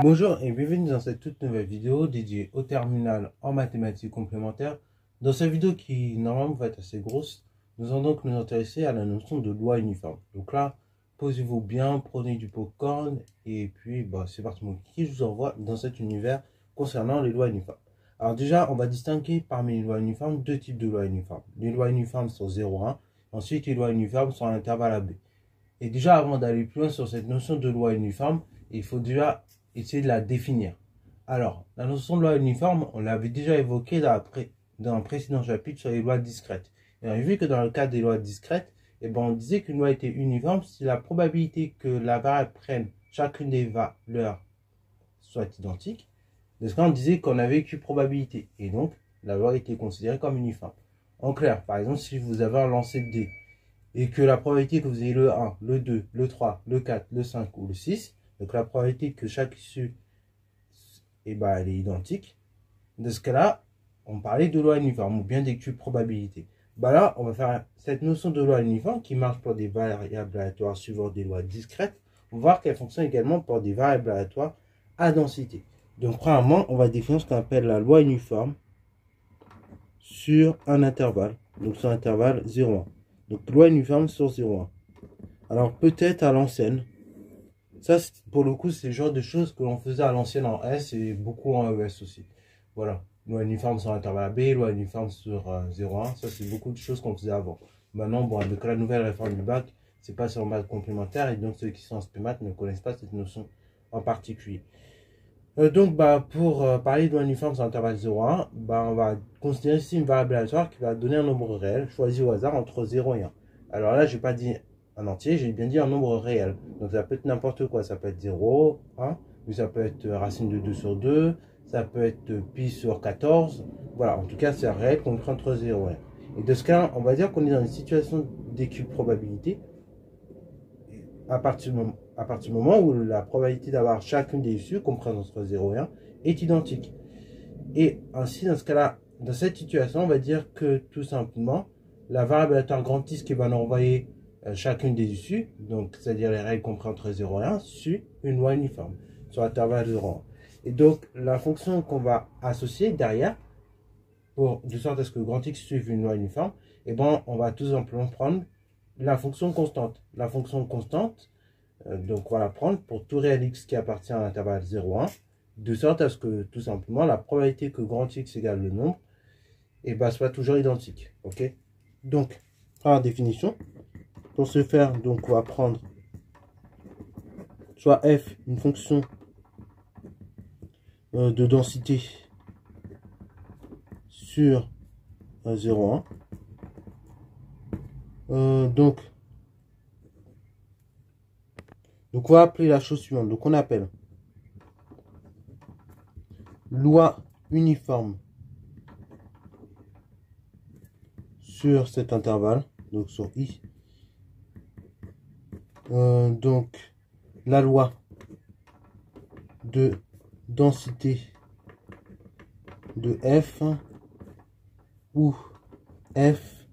Bonjour et bienvenue dans cette toute nouvelle vidéo dédiée au terminal en mathématiques complémentaires. Dans cette vidéo qui normalement va être assez grosse, nous allons donc nous intéresser à la notion de loi uniforme. Donc là, posez-vous bien, prenez du popcorn et puis c'est parti mon kiki, je vous envoie dans cet univers concernant les lois uniformes. Alors déjà, on va distinguer parmi les lois uniformes deux types de lois uniformes. Les lois uniformes sur 0,1, ensuite les lois uniformes sur l'intervalle AB. Et déjà, avant d'aller plus loin sur cette notion de loi uniforme, il faut déjà essayer de la définir. Alors, la notion de loi uniforme, on l'avait déjà évoquée dans un précédent chapitre sur les lois discrètes. Et on a vu que dans le cas des lois discrètes, on disait qu'une loi était uniforme si la probabilité que la variable prenne chacune des valeurs soit identique. De ce cas, on disait qu'on avait qu'une probabilité. Et donc, la loi était considérée comme uniforme. En clair, par exemple, si vous avez un lancer de dés et que la probabilité que vous ayez le 1, le 2, le 3, le 4, le 5 ou le 6, donc la probabilité que chaque issue elle est identique. De ce cas-là, on parlait de loi uniforme ou bien d'étude probabilité. Là, on va faire cette notion de loi uniforme qui marche pour des variables aléatoires suivant des lois discrètes. On va voir qu'elle fonctionne également pour des variables aléatoires à densité. Donc, premièrement, on va définir ce qu'on appelle la loi uniforme sur un intervalle. Donc, sur l'intervalle 0,1. Donc, loi uniforme sur 0,1. Alors, peut-être à l'ancienne. Ça, pour le coup, c'est le genre de choses que l'on faisait à l'ancienne en S et beaucoup en ES aussi. Voilà. Loi uniforme sur l'intervalle B, loi uniforme sur 0,1. Ça, c'est beaucoup de choses qu'on faisait avant. Maintenant, avec la nouvelle réforme du bac, c'est pas sur maths complémentaire et donc ceux qui sont en SPMAT ne connaissent pas cette notion en particulier. Pour parler de loi uniforme sur l'intervalle 0,1, on va considérer ici une variable aléatoire qui va donner un nombre réel choisi au hasard entre 0 et 1. Alors là, je n'ai pas dit un entier, j'ai bien dit un nombre réel. Donc ça peut être n'importe quoi, ça peut être 0, 1, mais ça peut être racine de 2 sur 2, ça peut être pi sur 14. Voilà, en tout cas, c'est un réel compris entre 0 et 1. Et de ce cas, on va dire qu'on est dans une situation d'équipe probabilité à partir du moment où la probabilité d'avoir chacune des issues, comprise entre 0 et 1, est identique. Et ainsi, dans ce cas-là, dans cette situation, on va dire que tout simplement, la variable aléatoire grand X qui va nous envoyer chacune des issues, donc c'est-à-dire les règles comprises entre 0 et 1, suit une loi uniforme sur l'intervalle 0 et 1. Et donc, la fonction qu'on va associer derrière, de sorte à ce que grand X suive une loi uniforme, on va tout simplement prendre la fonction constante. La fonction constante, donc on va la prendre pour tout réel X qui appartient à l'intervalle 0, 1, de sorte à ce que tout simplement la probabilité que grand X égale le nombre, soit toujours identique. Ok. Donc, par définition, pour ce faire, donc on va prendre soit f, une fonction de densité sur 0, 1. Donc on va appeler la chose suivante. Donc on appelle loi uniforme sur cet intervalle, donc sur i. Donc la loi de densité de f où f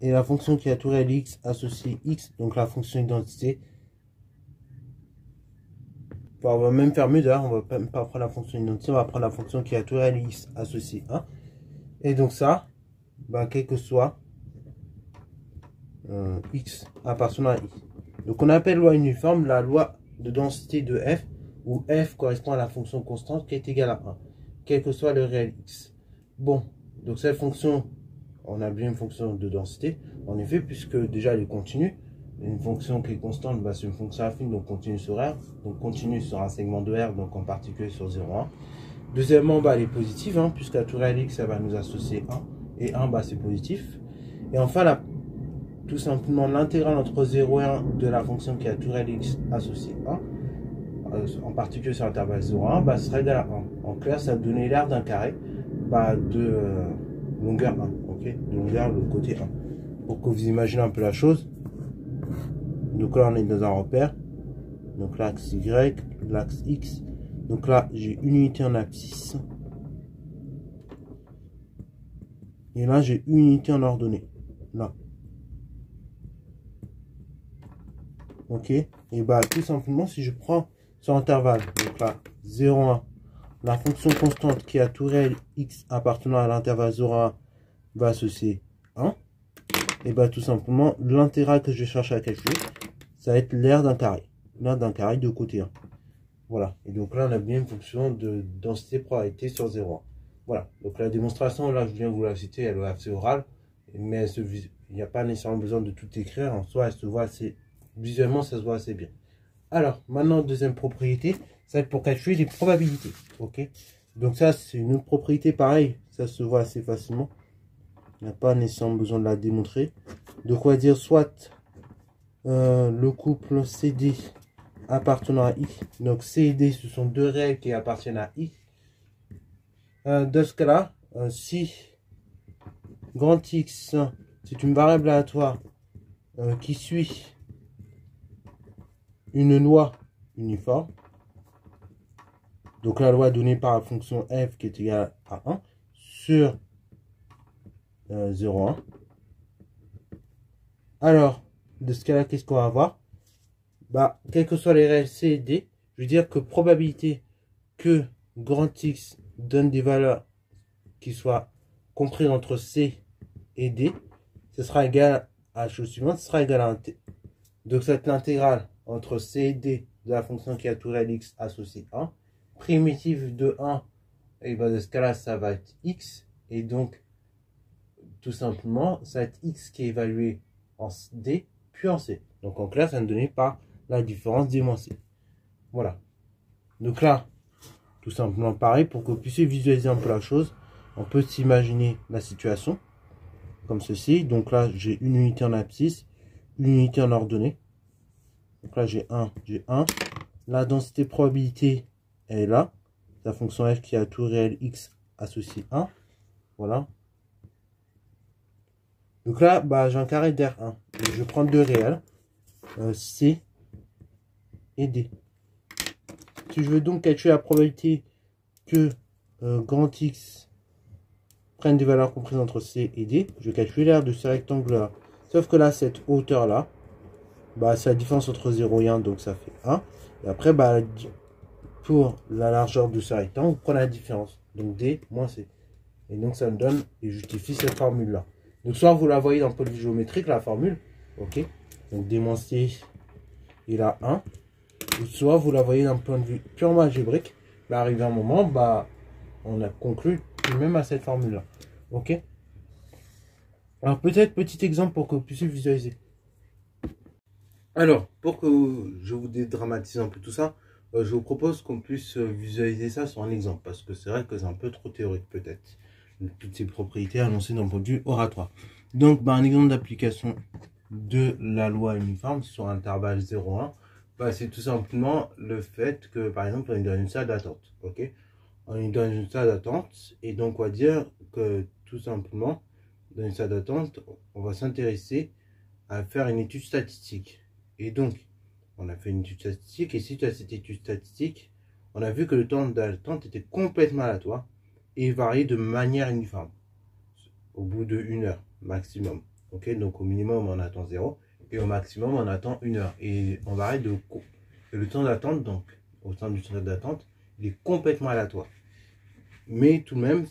est la fonction qui a tout réel x associée x, donc la fonction identité. On va même faire mieux d'ailleurs, on va même pas prendre la fonction identité, on va prendre la fonction qui a tout réel x associée 1. Et donc ça, quel que soit x appartenant à i. Donc on appelle loi uniforme la loi de densité de f, où f correspond à la fonction constante qui est égale à 1, quel que soit le réel x. Bon, donc cette fonction, on a bien une fonction de densité, en effet, puisque déjà elle est continue. Une fonction qui est constante, c'est une fonction affine, donc continue sur R, donc continue sur un segment de R, donc en particulier sur 0,1. Deuxièmement, elle est positive, puisqu'à tout réel x, ça va nous associer 1, et 1, c'est positif. Et enfin, tout simplement, l'intégrale entre 0 et 1 de la fonction qui a tout réel x associé 1, en particulier sur l'intervalle 0,1, sera égal à 1. En clair, ça va donner l'air d'un carré de longueur 1, ok, de longueur le côté 1. Pour que vous imaginez un peu la chose, donc là on est dans un repère, donc l'axe y, l'axe x, donc là j'ai une unité en abscisse, et là j'ai une unité en ordonnée, là. Ok, et tout simplement si je prends sur intervalle, donc là, 0,1, la fonction constante qui a tout réel x appartenant à l'intervalle 0,1 va associer 1. Et bah tout simplement, l'intégral que je vais chercher à calculer, ça va être l'aire d'un carré. L'aire d'un carré de côté 1. Voilà. Et donc là, on a bien une fonction de densité probabilité sur 0,1. Voilà. Donc la démonstration, là, je viens vous la citer, elle est assez orale. Mais il n'y a pas nécessairement besoin de tout écrire. En soi, elle se voit assez... Visuellement, ça se voit assez bien. Alors, maintenant, deuxième propriété, ça va être pour calculer les probabilités. Ok. Donc ça, c'est une autre propriété, pareil. Ça se voit assez facilement. Il n'y a pas nécessairement besoin de la démontrer. Donc on va dire soit le couple CD appartenant à I. Donc C et D, ce sont deux réels qui appartiennent à I. Dans ce cas-là, si grand X, c'est une variable aléatoire qui suit une loi uniforme, donc la loi donnée par la fonction f qui est égale à 1 sur 0,1. Alors, de ce cas-là, qu'est-ce qu'on va avoir? Bah, quels que soient les réels C et D, je veux dire que probabilité que grand X donne des valeurs qui soient comprises entre C et D, ce sera égal à la chose suivante, ce sera égal à 1 T. Donc cette intégrale entre C et D de la fonction qui a tout réel X associé 1, primitive de 1, et ben de ce cas-là, ça va être X, et donc tout simplement, ça va être X qui est évalué en D, puis en C. Donc en clair, ça va nous donner par la différence D moins C. Voilà. Donc là, tout simplement pareil, pour que vous puissiez visualiser un peu la chose, on peut s'imaginer la situation comme ceci. Donc là, j'ai une unité en abscisse, une unité en ordonnée. Donc là, j'ai 1. La densité probabilité, elle est là. La fonction f qui a tout réel x associé 1. Voilà. Donc là, bah, j'ai un carré d'R1. Je vais prendre deux réels, C et D. Si je veux donc calculer la probabilité que grand X prenne des valeurs comprises entre C et D, je vais calculer l'aire de ce rectangle-là. Sauf que là, cette hauteur-là, bah, c'est la différence entre 0 et 1, donc ça fait 1. Et après, bah, pour la largeur de ce rectangle, vous prenez la différence. Donc D moins C. Et donc ça me donne et justifie cette formule-là. Donc soit vous la voyez d'un point de vue géométrique, la formule. Ok. Donc D moins C, il a 1. Ou soit vous la voyez d'un point de vue purement algébrique. Bah, arrivé un moment, bah, on a conclu même à cette formule-là. Ok. Alors peut-être petit exemple pour que vous puissiez visualiser. Alors, pour que je vous dédramatise un peu tout ça, je vous propose qu'on puisse visualiser ça sur un exemple. Parce que c'est vrai que c'est un peu trop théorique peut-être. Toutes ces propriétés annoncées d'un point de vue oratoire. Donc, bah, un exemple d'application de la loi uniforme sur intervalle 0,1, bah, c'est tout simplement le fait que, par exemple, on est dans une salle d'attente. Ok, on est dans une salle d'attente et donc on va dire que tout simplement, dans une salle d'attente, on va s'intéresser à faire une étude statistique. Et donc, on a fait une étude statistique et suite à cette étude statistique, on a vu que le temps d'attente était complètement aléatoire et varié de manière uniforme au bout de 1 heure maximum. Ok, donc au minimum on attend 0 et au maximum on attend 1 heure. Et on varie de le temps d'attente, donc au sein du temps d'attente, il est complètement aléatoire. Mais tout de même,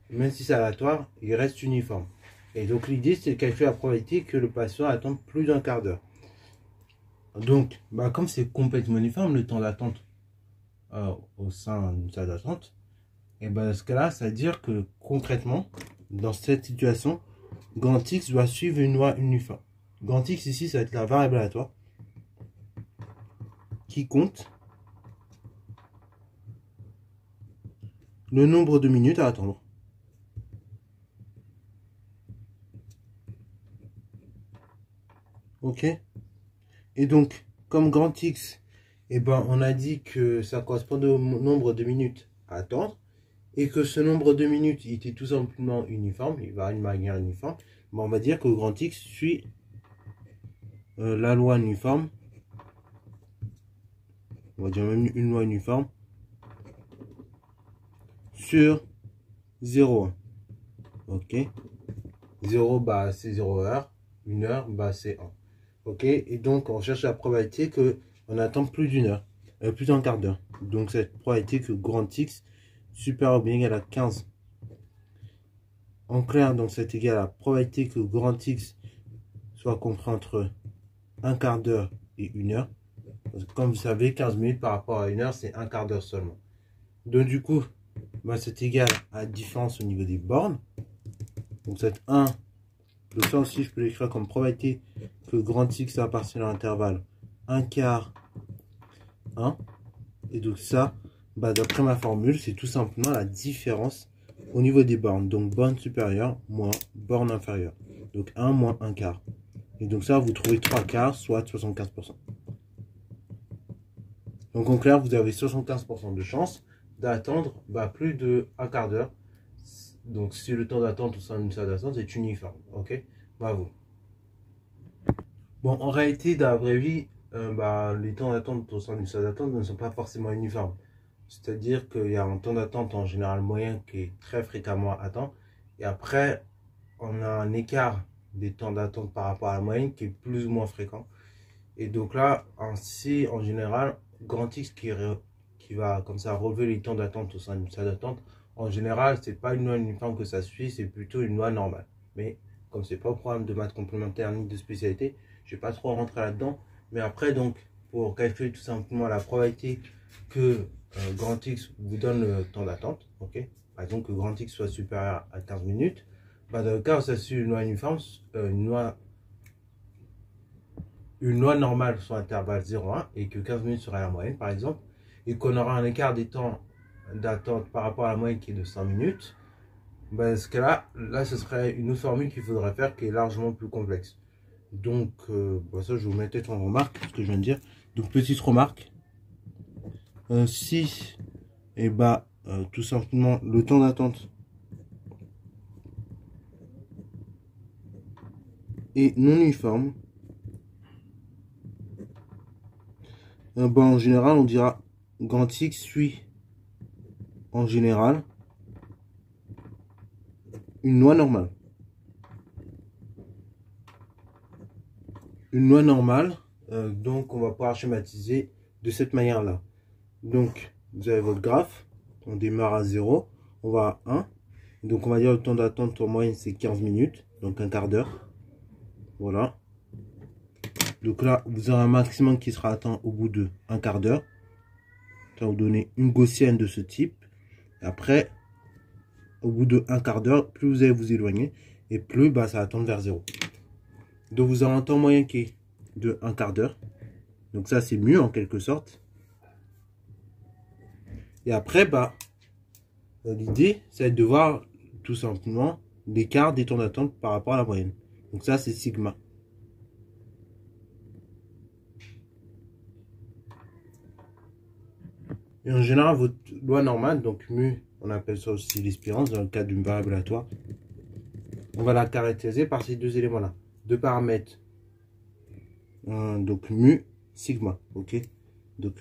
même si c'est aléatoire, il reste uniforme. Et donc l'idée c'est de calculer la probabilité que le patient attende plus d'un quart d'heure. Donc, bah, comme c'est complètement uniforme le temps d'attente au sein d'une salle d'attente, et ben dans ce cas-là, ça veut dire que concrètement, dans cette situation, grand X doit suivre une loi uniforme. Grand X ici, ça va être la variable aléatoire qui compte le nombre de minutes à attendre. Ok. Et donc, comme grand X, et ben on a dit que ça correspond au nombre de minutes à attendre. Et que ce nombre de minutes il était tout simplement uniforme, il varie de manière uniforme, bon, on va dire que grand X suit la loi uniforme, on va dire même une loi uniforme, sur 0,1. Ok, 0 bah, c'est 0 heure, 1 heure bah, c'est 1. Ok, et donc on cherche la probabilité qu'on attend plus d'1 heure. plus d'un quart d'heure. Donc cette probabilité que grand X supérieur ou bien égal à 15. En clair, donc c'est égal à la probabilité que grand X soit compris entre un quart d'heure et une heure. Parce que comme vous savez, 15 minutes par rapport à une heure, c'est un quart d'heure seulement. Donc du coup, bah, c'est égal à la différence au niveau des bornes. Donc c'est 1. Donc ça aussi, je peux l'écrire comme probabilité que grand X appartient à l'intervalle 1 quart 1. Et donc ça, bah, d'après ma formule, c'est tout simplement la différence au niveau des bornes. Donc borne supérieure moins borne inférieure. Donc 1 moins 1 quart. Et donc ça, vous trouvez 3 quarts, soit 75%. Donc en clair, vous avez 75% de chance d'attendre plus de un quart d'heure. Donc si le temps d'attente au sein d'une salle d'attente est uniforme. Ok, bravo. Bon, en réalité, dans la vraie vie, les temps d'attente au sein d'une salle d'attente ne sont pas forcément uniformes. C'est-à-dire qu'il y a un temps d'attente en général moyen qui est très fréquemment atteint. Et après, on a un écart des temps d'attente par rapport à la moyenne qui est plus ou moins fréquent. Et donc là, ainsi, en général, grand X qui va comme ça relever les temps d'attente au sein d'une salle d'attente, en général, c'est pas une loi uniforme que ça suit, c'est plutôt une loi normale. Mais comme c'est pas au programme de maths complémentaire ni de spécialité, je vais pas trop rentrer là-dedans. Mais après, donc, pour calculer tout simplement la probabilité que grand X vous donne le temps d'attente, ok, par exemple que grand X soit supérieur à 15 minutes, dans le cas où ça suit une loi uniforme, une loi normale sur intervalle 0,1 et que 15 minutes sera la moyenne par exemple, et qu'on aura un écart des temps d'attente par rapport à la moyenne qui est de 100 minutes, dans ce cas-là, ce serait une autre formule qu'il faudrait faire qui est largement plus complexe. Donc, ça, je vous mets peut-être en remarque ce que je viens de dire. Donc, petite remarque. Si, tout simplement, le temps d'attente est non uniforme, en général, on dira grand X suit en général une loi normale. Une loi normale, donc on va pouvoir schématiser de cette manière-là. Donc, vous avez votre graphe, on démarre à 0, on va à 1. Donc, on va dire le temps d'attente en moyenne, c'est 15 minutes, donc un quart d'heure. Voilà. Donc là, vous aurez un maximum qui sera atteint au bout de un quart d'heure. Ça va vous donner une gaussienne de ce type. Après, au bout de un quart d'heure, plus vous allez vous éloigner, et plus ça va tendre vers 0. Donc vous aurez un temps moyen qui est de un quart d'heure. Donc ça, c'est mieux en quelque sorte. Et après, l'idée, c'est de voir tout simplement l'écart des temps d'attente par rapport à la moyenne. Donc ça, c'est sigma. Et en général, votre loi normale, donc mu, on appelle ça aussi l'espérance dans le cas d'une variable aléatoire. On va la caractériser par ces deux éléments-là. Deux paramètres. Donc mu, sigma. Ok. Donc.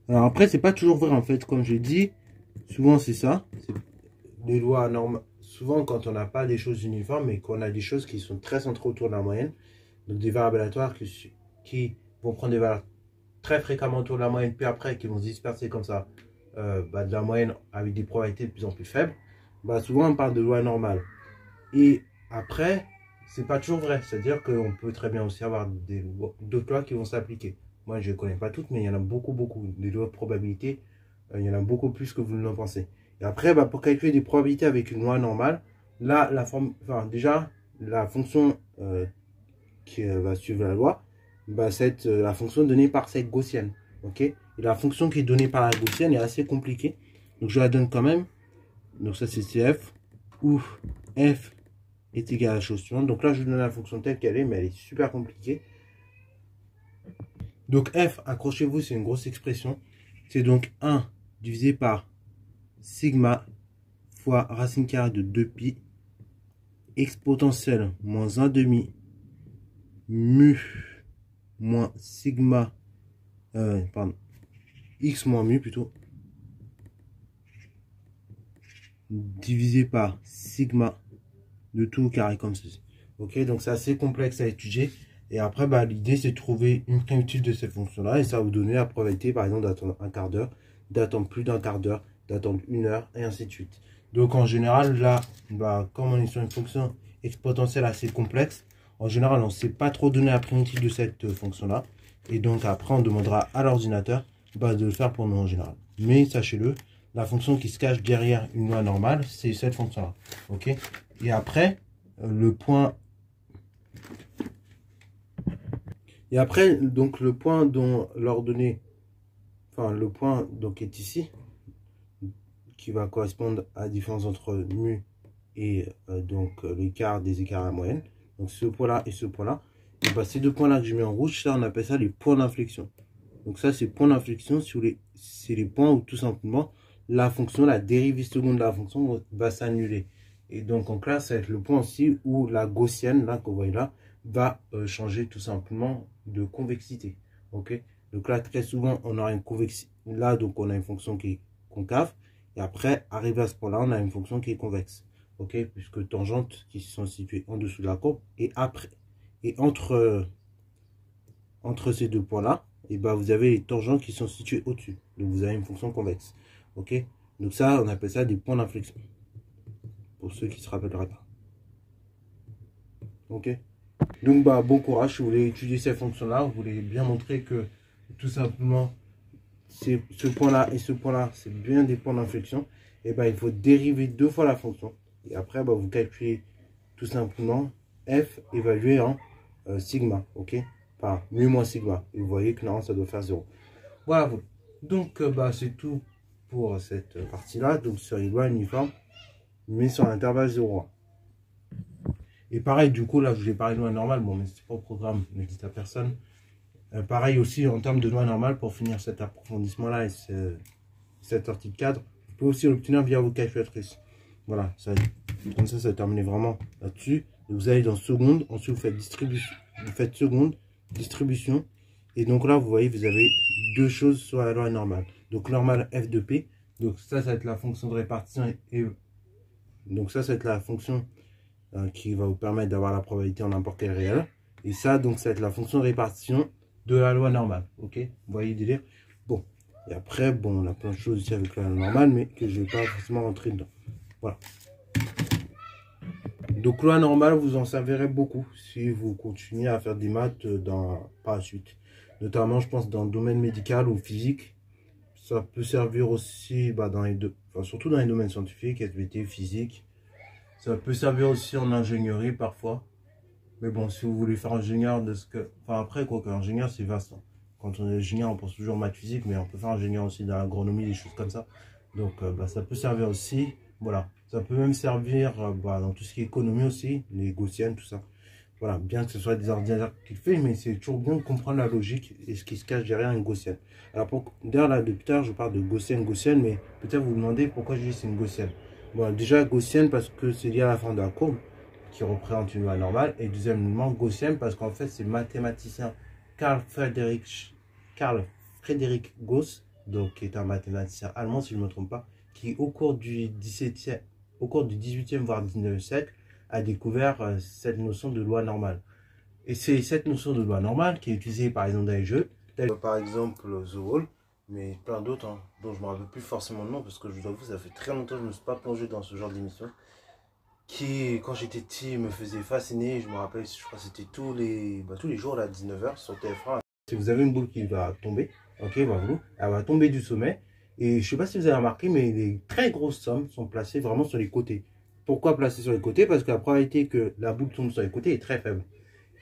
Alors après, c'est pas toujours vrai en fait. Comme je dis, souvent c'est ça. Les lois normales. Souvent, quand on n'a pas des choses uniformes et qu'on a des choses qui sont très centrées autour de la moyenne, donc des variables aléatoires qui vont prendre des valeurs très fréquemment autour de la moyenne, puis après qui vont se disperser comme ça de la moyenne avec des probabilités de plus en plus faibles, souvent on parle de loi normale. Et après, c'est pas toujours vrai, c'est-à-dire qu'on peut très bien aussi avoir d'autres lois qui vont s'appliquer. Moi, je ne connais pas toutes, mais il y en a beaucoup. Des lois de probabilité, il y en a beaucoup plus que vous ne le pensez. Et après, pour calculer des probabilités avec une loi normale, là, déjà, la fonction qui va suivre la loi, c'est la fonction donnée par cette gaussienne. Ok. Et la fonction qui est donnée par la gaussienne est assez compliquée. Donc, je la donne quand même. Donc, ça, c'est CF, où F est égal à la chose suivante. Donc là, je vous donne la fonction telle qu'elle est, mais elle est super compliquée. Donc F, accrochez-vous, c'est une grosse expression. C'est donc 1 divisé par sigma fois racine carrée de 2pi exponentielle moins 1 demi mu moins sigma, x moins mu plutôt, divisé par sigma de tout au carré comme ceci. Ok, donc c'est assez complexe à étudier. Et après, bah, l'idée, c'est de trouver une primitude de cette fonction-là. Et ça va vous donner la probabilité, par exemple, d'attendre un quart d'heure, d'attendre plus d'un quart d'heure, d'attendre 1 heure, et ainsi de suite. Donc, en général, là, bah, comme on est sur une fonction exponentielle assez complexe, en général, on ne sait pas trop donner la primitive de cette fonction-là. Et donc, après, on demandera à l'ordinateur bah, de le faire pour nous en général. Mais sachez-le, la fonction qui se cache derrière une loi normale, c'est cette fonction-là. Ok. Et après, le point... Et après, donc, le point dont l'ordonnée, enfin, le point donc est ici, qui va correspondre à la différence entre mu et donc l'écart des écarts à la moyenne. Donc, ce point-là et ce point-là. Et bah, ces deux points-là que je mets en rouge, ça, on appelle ça les points d'inflexion. Donc, ça, c'est points d'inflexion, c'est les points où tout simplement la fonction, la dérivée seconde de la fonction va s'annuler. Et donc, en classe, ça va être le point aussi où la gaussienne, là, qu'on voit là, va changer tout simplement de convexité. Ok. Donc là, très souvent, on aura une convexité. Là, donc, on a une fonction qui est concave. Et après, arrivé à ce point-là, on a une fonction qui est convexe. Ok. Puisque tangentes qui sont situées en dessous de la courbe. Et après, et entre ces deux points-là, et ben, vous avez les tangents qui sont situés au-dessus. Donc, vous avez une fonction convexe. Ok. Donc ça, on appelle ça des points d'inflexion. Pour ceux qui ne se rappelleraient pas. Ok. Donc, bah, bon courage si vous voulez étudier cette fonction-là. Vous voulez bien montrer que, tout simplement, ce point-là et ce point-là, c'est bien des points d'inflexion. Et bah, il faut dériver 2 fois la fonction. Et après, bah, vous calculez tout simplement f évalué en sigma. Ok. Par mu moins sigma. Et vous voyez que normalement, ça doit faire 0. Voilà. Donc, bah, c'est tout pour cette partie-là. Donc, sur les lois uniformes, mais sur l'intervalle 0,1. Et pareil, du coup, là, je vous ai parlé de loi normale, bon, mais c'est pas au programme, ne dites à personne. Pareil aussi, en termes de loi normale, pour finir cet approfondissement-là et cette sortie de cadre, vous pouvez aussi l'obtenir via vos calculatrices. Voilà, comme ça va terminer vraiment là-dessus. Vous allez dans seconde, ensuite vous faites distribution, vous faites seconde, distribution, et donc là, vous voyez, vous avez 2 choses sur la loi normale. Donc, normale f de p, donc ça va être la fonction de répartition, et donc ça va être la fonction qui va vous permettre d'avoir la probabilité en n'importe quel réel. Et ça, donc, ça va être la fonction de répartition de la loi normale. Ok, vous voyez le délire. Bon, et après, bon, on a plein de choses ici avec la loi normale, mais que je ne vais pas forcément rentrer dedans. Voilà. Donc, loi normale, vous en servirez beaucoup si vous continuez à faire des maths par la suite. Notamment, je pense, dans le domaine médical ou physique. Ça peut servir aussi bah, dans les deux, enfin, surtout dans les domaines scientifiques, SVT, physique. Ça peut servir aussi en ingénierie parfois. Mais bon, si vous voulez faire ingénieur de ce que... Enfin après, quoi qu'ingénieur, c'est vaste. Hein. Quand on est ingénieur, on pense toujours maths physique, mais on peut faire ingénieur aussi dans l'agronomie, des choses comme ça. Donc bah, ça peut servir aussi. Voilà. Ça peut même servir bah, dans tout ce qui est économie aussi, les gaussiennes, tout ça. Voilà, bien que ce soit des ordinateurs qui le fait, mais c'est toujours bien de comprendre la logique et ce qui se cache derrière une gaussienne. Alors d'ailleurs là, depuis tout à l'heure, je parle de gaussienne, mais peut-être vous vous demandez pourquoi je dis c'est une gaussienne. Bon, déjà gaussienne parce que c'est lié à la forme de la courbe qui représente une loi normale, et deuxièmement gaussienne parce qu'en fait c'est le mathématicien Carl Friedrich Gauss, donc qui est un mathématicien allemand si je ne me trompe pas, qui au cours du 18e voire 19e siècle a découvert cette notion de loi normale. Et c'est cette notion de loi normale qui est utilisée par exemple dans les jeux, par exemple The Wall, mais plein d'autres hein, dont je ne me rappelle plus forcément le nom parce que je vous avoue, ça fait très longtemps que je ne me suis pas plongé dans ce genre d'émission qui, quand j'étais petit, me faisait fasciner. Je me rappelle, je crois que c'était tous les jours là, à 19 h sur TF1. Si vous avez une boule qui va tomber, ok, bah vous, elle va tomber du sommet. Et je ne sais pas si vous avez remarqué, mais les très grosses sommes sont placées vraiment sur les côtés. Pourquoi placer sur les côtés? Parce que la probabilité que la boule tombe sur les côtés est très faible.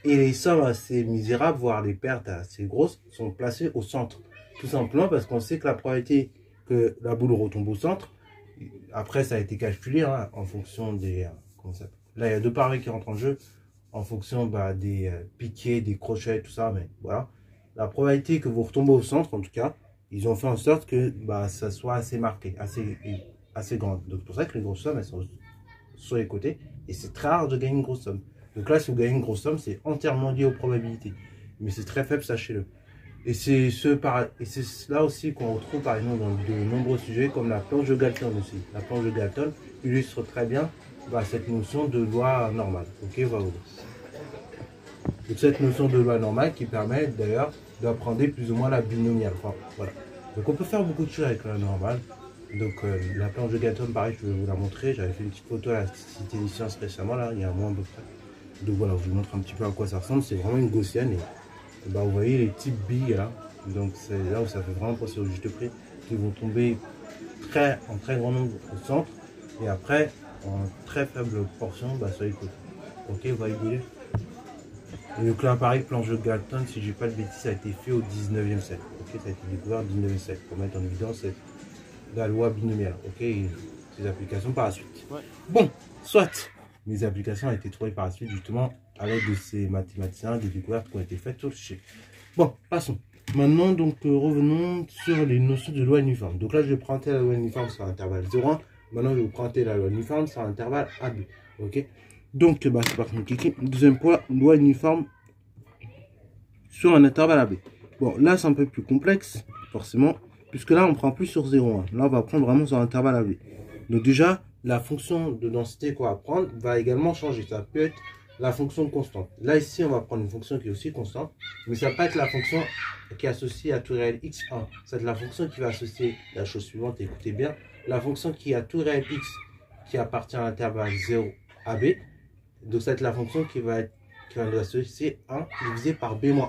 Et les sommes assez misérables, voire les pertes assez grosses, sont placées au centre. Tout simplement parce qu'on sait que la probabilité que la boule retombe au centre, après ça a été calculé hein, en fonction des... comment ça s'appelle ? Là, il y a 2 paramètres qui rentrent en jeu, en fonction bah, des piquets, des crochets, tout ça. Mais voilà, la probabilité que vous retombez au centre, en tout cas, ils ont fait en sorte que bah, ça soit assez marqué, assez grande. Donc c'est pour ça que les grosses sommes, elles sont sur les côtés. Et c'est très rare de gagner une grosse somme. Donc là, si vous gagnez une grosse somme, c'est entièrement lié aux probabilités. Mais c'est très faible, sachez-le. Et c'est là aussi qu'on retrouve par exemple dans de nombreux sujets comme la planche de Galton aussi. La planche de Galton illustre très bien bah, cette notion de loi normale. Ok, voilà. Donc cette notion de loi normale qui permet d'ailleurs d'apprendre plus ou moins la binomiale. Enfin, voilà. Donc on peut faire beaucoup de choses avec la loi normale. Donc la planche de Galton, pareil, je vais vous la montrer. J'avais fait une petite photo à la Cité des Sciences récemment, là, il y a un mois à peu près. Donc voilà, je vous montre un petit peu à quoi ça ressemble. C'est vraiment une gaussienne. Et bah, vous voyez les petites billes là. Donc c'est là où ça fait vraiment penser au juste prix. Qui vont tomber en très grand nombre au centre. Et après, en très faible portion bah, sur les côtés. Ok, vous voyez. Et donc là, pareil, planche de Galton, si je dis pas de bêtises, ça a été fait au 19e siècle. Ok, ça a été découvert au 19e siècle pour mettre en évidence la loi binomiale. Ok, et ses applications par la suite. Ouais. Bon, soit mes applications ont été trouvées par la suite justement à l'aide de ces mathématiciens, des découvertes qui ont été faites sur le sujet. Bon, passons. Maintenant, donc, revenons sur les notions de loi uniforme. Donc là, je vais présenter la loi uniforme sur l'intervalle 0,1. Maintenant, je vais vous présenter la loi uniforme sur l'intervalle AB. Ok. Donc, bah, c'est pas compliqué. Deuxième point, loi uniforme sur un intervalle AB. Bon, là, c'est un peu plus complexe, forcément, puisque là, on prend plus sur 0,1. Là, on va prendre vraiment sur l'intervalle AB. Donc déjà, la fonction de densité qu'on va prendre va également changer. Ça peut être la fonction constante. Là, ici, on va prendre une fonction qui est aussi constante, mais ça peut être la fonction qui est associée à tout réel x1. C'est la fonction qui va associer la chose suivante, écoutez bien, la fonction qui a tout réel x qui appartient à l'intervalle 0 AB. Donc, c'est la fonction qui va nous associer 1 divisé par b-1.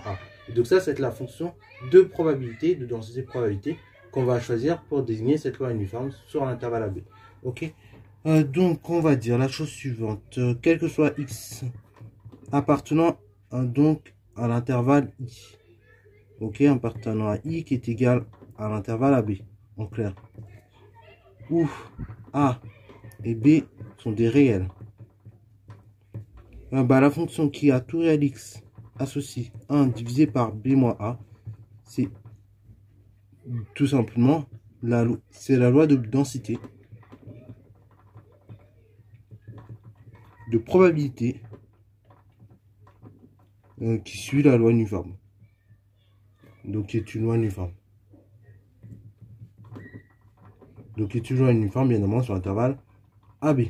Donc ça, c'est la fonction de probabilité, de densité de probabilité qu'on va choisir pour désigner cette loi uniforme sur l'intervalle AB. Ok. Donc, on va dire la chose suivante. Quel que soit x appartenant donc à l'intervalle i. Ok, appartenant à i qui est égal à l'intervalle AB. En clair. Où a et b sont des réels. Bah, la fonction qui a tout réel x associe 1 divisé par b-a, c'est tout simplement la loi de densité de probabilité qui suit la loi uniforme. Donc qui est une loi uniforme. Donc qui est une loi uniforme bien évidemment sur l'intervalle AB.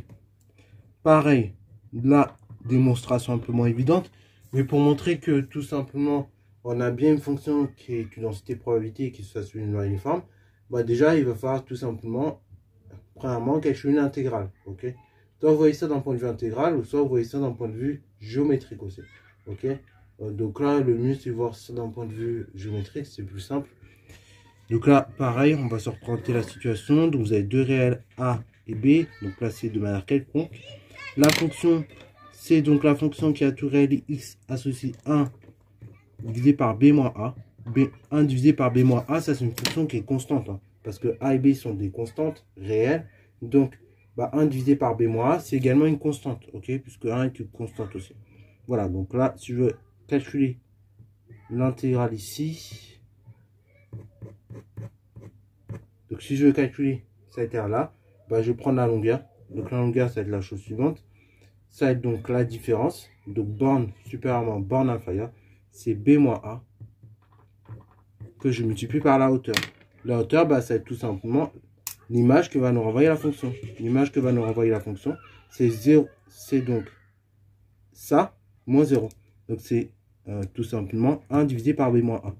Pareil, la démonstration un peu moins évidente, mais pour montrer que tout simplement on a bien une fonction qui est une densité probabilité et qui soit sur une loi uniforme, bah déjà il va falloir tout simplement premièrement calculer une intégrale. Ok, soit vous voyez ça d'un point de vue intégral, ou soit vous voyez ça d'un point de vue géométrique aussi. Ok, donc là le mieux c'est de voir ça d'un point de vue géométrique, c'est plus simple. Donc là pareil, on va se représenter la situation. Donc vous avez deux réels a et b, donc placés de manière quelconque. La fonction, c'est donc la fonction qui a tout réel x associé 1 divisé par b-a. 1 divisé par b-a, ça c'est une fonction qui est constante. Hein, parce que a et b sont des constantes réelles. Donc, bah, 1 divisé par b-a, c'est également une constante. Ok, puisque 1 est une constante aussi. Voilà, donc là, si je veux calculer l'intégrale ici. Donc, si je veux calculer cette R-là, bah, je vais prendre la longueur. Donc, la longueur, ça va être la chose suivante. Ça va être donc la différence. Donc, borne supérieurement, borne inférieure. C'est b-a que je multiplie par la hauteur. La hauteur, bah, ça va être tout simplement l'image que va nous renvoyer la fonction. L'image que va nous renvoyer la fonction, c'est 0. C'est donc ça, moins 0. Donc, c'est tout simplement 1 divisé par b-1.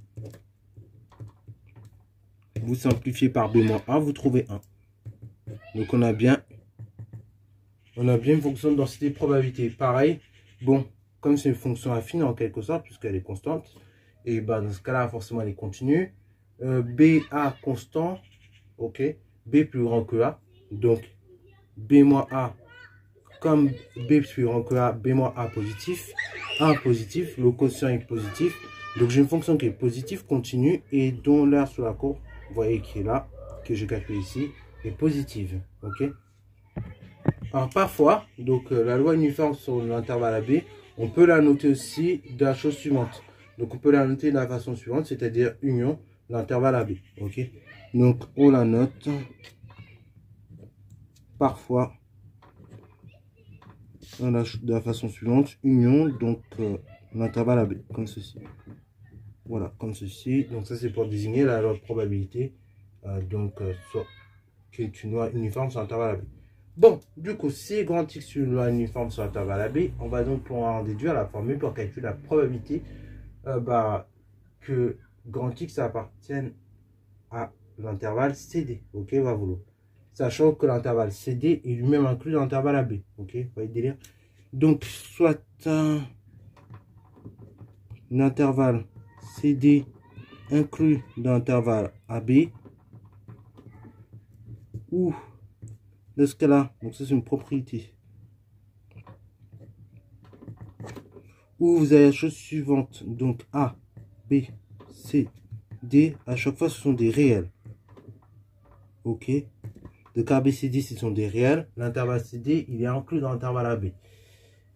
Vous simplifiez par b-1, vous trouvez 1. Donc, on a bien une fonction de densité de probabilité. Pareil, bon, comme c'est une fonction affine en quelque sorte, puisqu'elle est constante, et bah, dans ce cas-là, forcément, elle est continue. BA constant, ok, B plus grand que A, donc B moins A, comme B plus grand que A, B moins A positif, 1 positif, le quotient est positif, donc j'ai une fonction qui est positive, continue, et dont l'aire sur la courbe, vous voyez qui est là, que j'ai calculé ici, est positive, ok. Alors parfois, donc la loi uniforme sur l'intervalle AB, on peut la noter aussi de la chose suivante. Donc on peut la noter de la façon suivante, c'est-à-dire union l'intervalle AB. Ok. Donc on la note parfois de la façon suivante, union donc l'intervalle AB, comme ceci. Voilà, comme ceci. Donc ça c'est pour désigner la loi de probabilité, qui est une loi uniforme sur l'intervalle AB. Bon, du coup, si grand X est une loi uniforme sur l'intervalle AB, on va donc pouvoir en déduire la formule pour calculer la probabilité que grand X appartienne à l'intervalle CD. Ok, va vouloir. Sachant que l'intervalle CD est lui-même inclus dans l'intervalle AB. Ok, vous voyez le délire. Donc, soit un intervalle CD inclus dans l'intervalle AB, ou de ce cas-là, donc ça c'est une propriété, où vous avez la chose suivante, donc A, B, C, D, à chaque fois ce sont des réels. Ok, donc A, B, C, D ce sont des réels, l'intervalle CD il est inclus dans l'intervalle AB.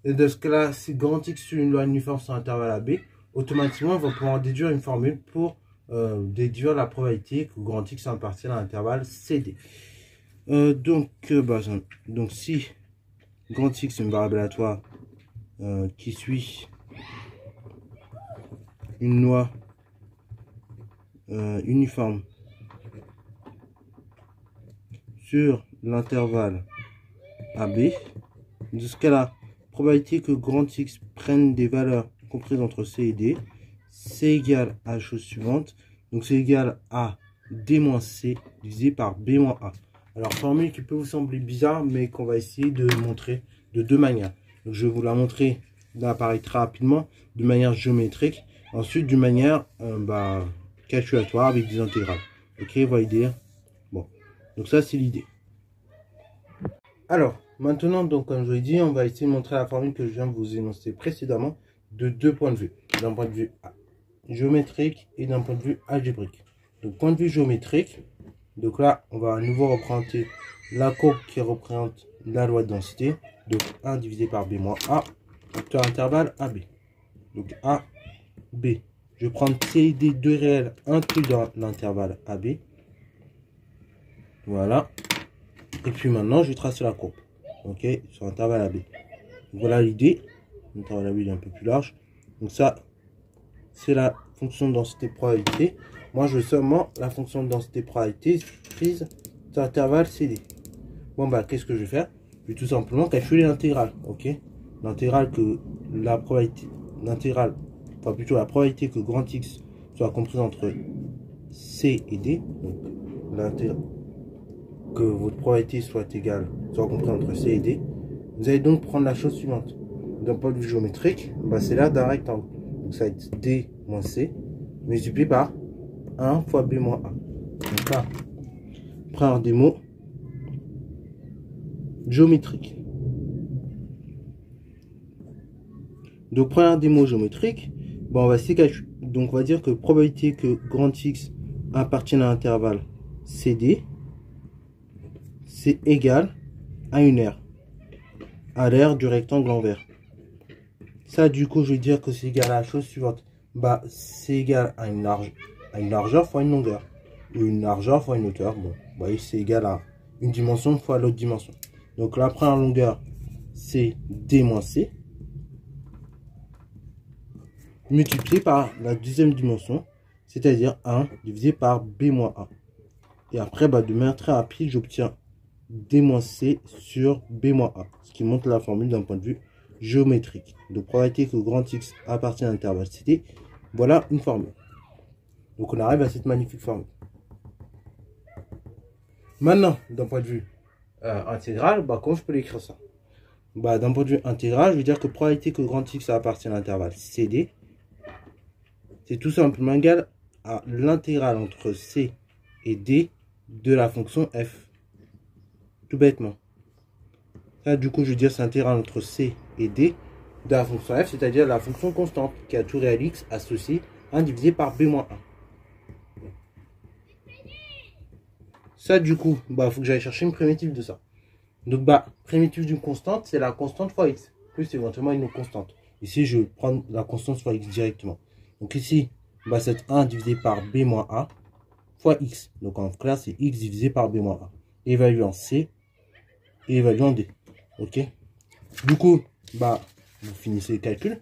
Et de ce cas-là, si grand X suit une loi uniforme sur l'intervalle AB, automatiquement on va pouvoir déduire une formule pour déduire la probabilité que grand X appartienne à l'intervalle CD. Donc si grand X est une variable aléatoire qui suit une loi uniforme sur l'intervalle AB, de ce cas-là, probabilité que grand X prenne des valeurs comprises entre C et D, c'est égal à la chose suivante, donc c'est égal à D moins C divisé par B moins A. Alors, formule qui peut vous sembler bizarre, mais qu'on va essayer de montrer de deux manières. Donc, je vais vous la montrer d'appareil très rapidement, de manière géométrique, ensuite d'une manière calculatoire avec des intégrales. Ok, vous voyez dire. Bon, donc ça c'est l'idée. Alors, maintenant, donc comme je l'ai dit, on va essayer de montrer la formule que je viens de vous énoncer précédemment de deux points de vue. D'un point de vue géométrique et d'un point de vue algébrique. Donc, point de vue géométrique, donc là, on va à nouveau représenter la courbe qui représente la loi de densité. Donc 1 divisé par B moins A sur l'intervalle AB. Donc A, B. Je vais prendre C et D, deux réels inclus dans l'intervalle AB. Voilà. Et puis maintenant, je vais tracer la courbe. Ok, sur l'intervalle AB. Voilà l'idée. L'intervalle AB est un peu plus large. Donc ça, c'est la fonction de densité probabilité. Moi, je veux seulement la fonction de densité probabilité prise sur l'intervalle CD. Bon, qu'est-ce que je vais faire? Je vais tout simplement calculer l'intégrale. Ok, l'intégrale que la probabilité, enfin plutôt la probabilité que grand X soit comprise entre C et D. Donc, que votre probabilité soit comprise entre C et D. Vous allez donc prendre la chose suivante. D'un point de vue géométrique, c'est l'aire d'un rectangle. Donc, ça va être D moins C multiplié par 1 fois B moins A. Donc là, prendre des mots géométriques. Donc, première des mots géométriques, on va essayer de, donc on va dire que probabilité que grand X appartienne à l'intervalle CD, c'est égal à une aire, à l'aire du rectangle en vert. Ça, du coup, je vais dire que c'est égal à la chose suivante. C'est égal à une largeur fois une longueur. Ou une largeur fois une hauteur. Bon, vous voyez, c'est égal à une dimension fois l'autre dimension. Donc la première longueur, c'est D moins C. Multiplié par la deuxième dimension, c'est-à-dire 1 divisé par B moins A. Et après, de manière très rapide, j'obtiens D moins C sur B moins A. Ce qui montre la formule d'un point de vue géométrique. Donc, probabilité que grand X appartient à l'intervalle CD. Voilà une formule. Donc, on arrive à cette magnifique formule. Maintenant, d'un point de vue intégral, comment je peux l'écrire ça? D'un point de vue intégral, je veux dire que probabilité que grand X appartient à l'intervalle CD, c'est tout simplement égal à l'intégrale entre C et D de la fonction f. Tout bêtement. Là, du coup, je veux dire c'est l'intégrale entre C et D de la fonction f, c'est-à-dire la fonction constante qui a tout réel x associé 1 divisé par B moins 1. Ça, du coup, il faut que j'aille chercher une primitive de ça. Donc, primitive d'une constante, c'est la constante fois x, plus éventuellement une autre constante. Ici, je vais prendre la constante fois x directement. Donc ici, c'est 1 divisé par B moins A fois x. Donc en clair, c'est x divisé par B moins A. Évalué en C et évalué en D. Ok. Du coup, vous finissez le calcul.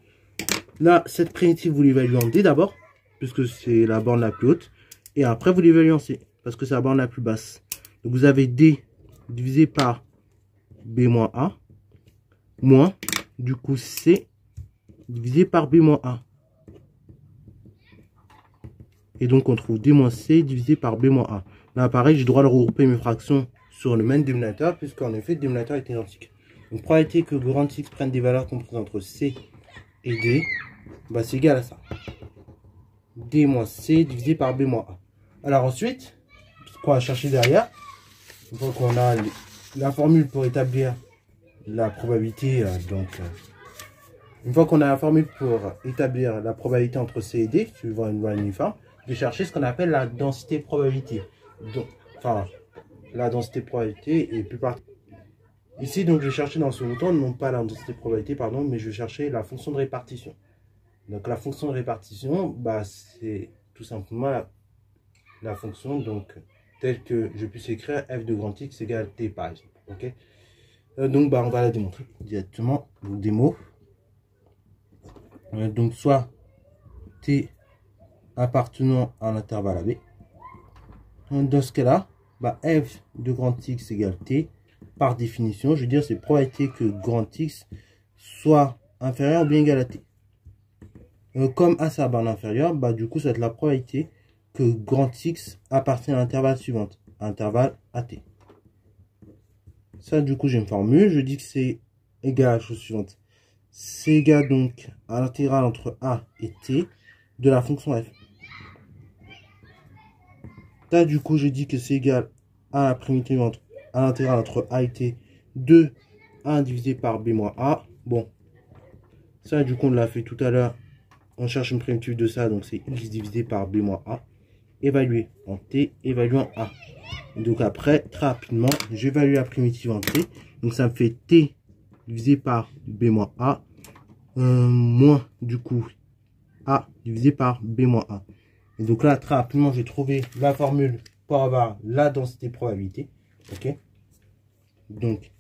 Là, cette primitive, vous l'évaluez en D d'abord, puisque c'est la borne la plus haute. Et après, vous l'évaluez en C, parce que c'est la borne la plus basse. Donc vous avez D divisé par B moins A, moins, du coup, C divisé par B moins A. Et donc, on trouve D moins C divisé par B moins A. Là, pareil, j'ai le droit de regrouper mes fractions sur le même dénominateur, puisqu'en effet, le dénominateur est identique. Donc, probabilité que grand X prenne des valeurs comprises entre C et D, bah, c'est égal à ça. D moins C divisé par B moins A. Alors ensuite, ce qu'on va chercher derrière, une fois qu'on a la formule pour établir la probabilité, une fois qu'on a la formule pour établir la probabilité entre C et D, suivant une loi uniforme, je vais chercher ce qu'on appelle la densité probabilité. Donc, enfin, la densité probabilité est plus particulière. Ici, donc, je vais chercher dans le second temps, non pas la densité probabilité, pardon, mais je vais chercher la fonction de répartition. Donc, la fonction de répartition, bah, c'est tout simplement la fonction, donc, telle que je puisse écrire f de grand X égale t, par exemple. Ok. Donc, bah, on va la démontrer directement. Donc, des mots. Donc, soit t appartenant à l'intervalle AB. Dans ce cas-là, bah, f de grand X égale t. Par définition, je veux dire, c'est probabilité que grand X soit inférieur ou bien égal à t. Comme A c'est la barre inférieure, bah, du coup, ça va être la probabilité que grand X appartient à l'intervalle suivant, intervalle AT. Ça, du coup, j'ai une formule. Je dis que c'est égal à la chose suivante. C'est égal donc à l'intégrale entre A et T de la fonction f. Là, du coup, je dis que c'est égal à la primitive à l'intégrale entre A et T de 1 divisé par B moins A. Bon, ça, du coup, on l'a fait tout à l'heure. On cherche une primitive de ça, donc c'est x divisé par B moins A. Évalué en T, évalué en A. Donc après, très rapidement, j'évalue la primitive en T. Donc ça me fait T divisé par B moins A. Moins, du coup, A divisé par B moins A. Et donc là, très rapidement, j'ai trouvé la formule pour avoir la densité probabilité. Ok. Donc,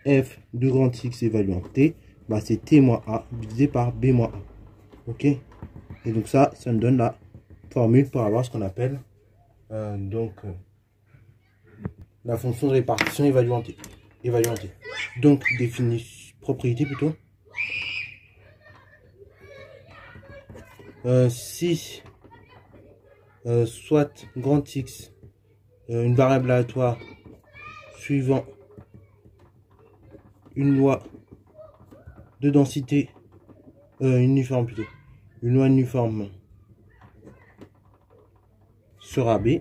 F de grand X évalué en T, bah, c'est T moins A divisé par B moins A. Ok. Et donc ça me donne la formule pour avoir ce qu'on appelle la fonction de répartition évaluée T. Donc, propriété plutôt. Si soit grand X une variable aléatoire suivant une loi de densité uniforme plutôt, une loi uniforme sera B.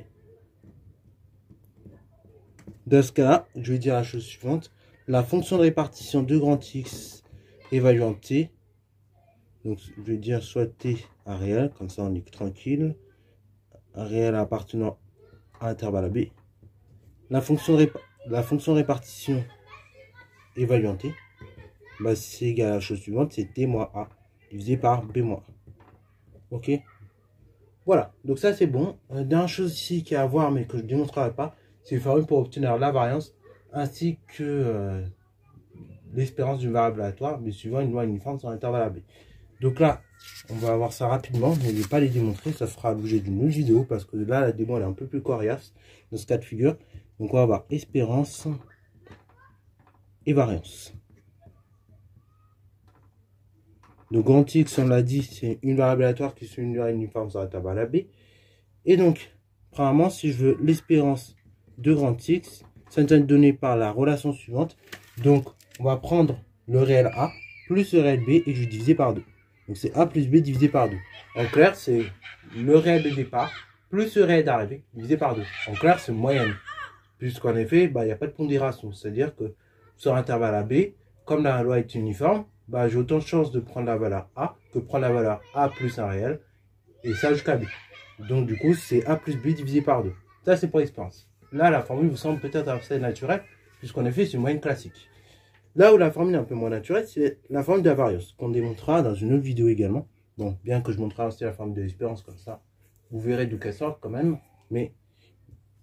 Dans ce cas-là, je vais dire la chose suivante. La fonction de répartition de grand X évaluant T. Donc, je vais dire soit T à réel, comme ça on est tranquille. Un réel appartenant à l'intervalle AB. La fonction de répartition évaluant T, bah, c'est égal à la chose suivante, c'est T moins A divisé par B moins A. Ok. Voilà, donc ça c'est bon. Dernière chose ici qui est à voir, mais que je ne démontrerai pas, c'est une formule pour obtenir la variance ainsi que l'espérance d'une variable aléatoire, mais suivant une loi uniforme sur l'intervalle AB. Donc là, on va voir ça rapidement, mais je ne vais pas les démontrer, ça sera l'objet d'une autre vidéo, parce que là, la démo elle est un peu plus coriace dans ce cas de figure. Donc on va avoir espérance et variance. Donc grand X, on l'a dit, c'est une variable aléatoire qui suit une loi uniforme sur l'intervalle AB. Et donc, premièrement, si je veux l'espérance de grand X, ça nous est donné par la relation suivante. Donc, on va prendre le réel A plus le réel B et je vais diviser par 2. Donc, c'est A plus B divisé par 2. En clair, c'est le réel de départ plus le réel d'arrivée divisé par 2. En clair, c'est moyenne. Puisqu'en effet, bah, il n'y a pas de pondération. C'est-à-dire que sur l'intervalle AB, comme la loi est uniforme, bah, j'ai autant de chances de prendre la valeur A que de prendre la valeur A plus un réel. Et ça jusqu'à B. Donc, du coup, c'est A plus B divisé par 2. Ça, c'est pour l'expérience. Là, la formule vous semble peut-être assez naturelle, puisqu'en effet, c'est une moyenne classique. Là où la formule est un peu moins naturelle, c'est la formule de la variance, qu'on démontrera dans une autre vidéo également. Bon, bien que je montrerai aussi la formule de l'espérance comme ça, vous verrez d'où qu'elle sort quand même, mais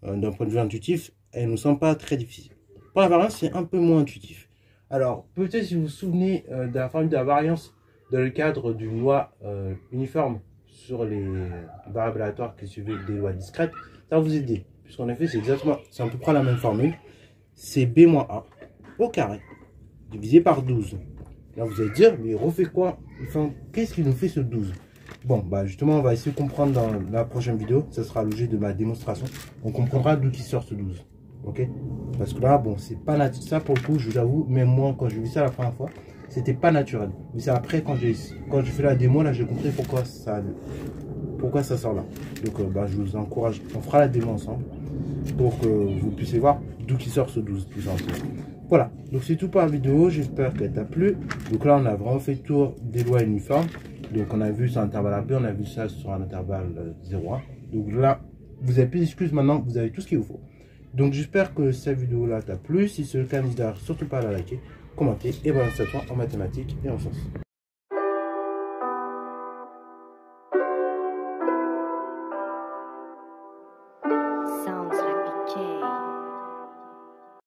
d'un point de vue intuitif, elle ne nous semble pas très difficile. Pour la variance, c'est un peu moins intuitif. Alors, peut-être si vous vous souvenez de la formule de la variance dans le cadre d'une loi uniforme sur les variables aléatoires qui suivaient des lois discrètes, ça va vous aider. Puisqu'en effet, c'est à peu près la même formule. C'est B moins A au carré, divisé par 12. Là, vous allez dire, mais refait quoi? Enfin, qu'est-ce qui nous fait ce 12? Bon, bah justement, on va essayer de comprendre dans la prochaine vidéo. Ça sera l'objet de ma démonstration. On comprendra d'où qui sort ce 12. Ok? Parce que là, bon, c'est pas naturel. Ça, pour le coup, je vous avoue, même moi, quand j'ai vu ça la première fois, c'était pas naturel. Mais c'est après, quand j'ai fait la démo, là, j'ai compris pourquoi ça sort là. Donc, bah, je vous encourage. On fera la démo ensemble pour que vous puissiez voir d'où qui sort ce 12, tout simplement. Voilà, donc c'est tout pour la vidéo, j'espère qu'elle t'a plu. Donc là, on a vraiment fait le tour des lois uniformes. Donc on a vu sur intervalle AB, on a vu ça sur un intervalle 0,1. Donc là, vous avez plus d'excuses maintenant, vous avez tout ce qu'il vous faut. Donc j'espère que cette vidéo-là t'a plu. Si c'est le cas, n'hésitez surtout pas à la liker, commenter et balancer à toi en mathématiques et en sciences.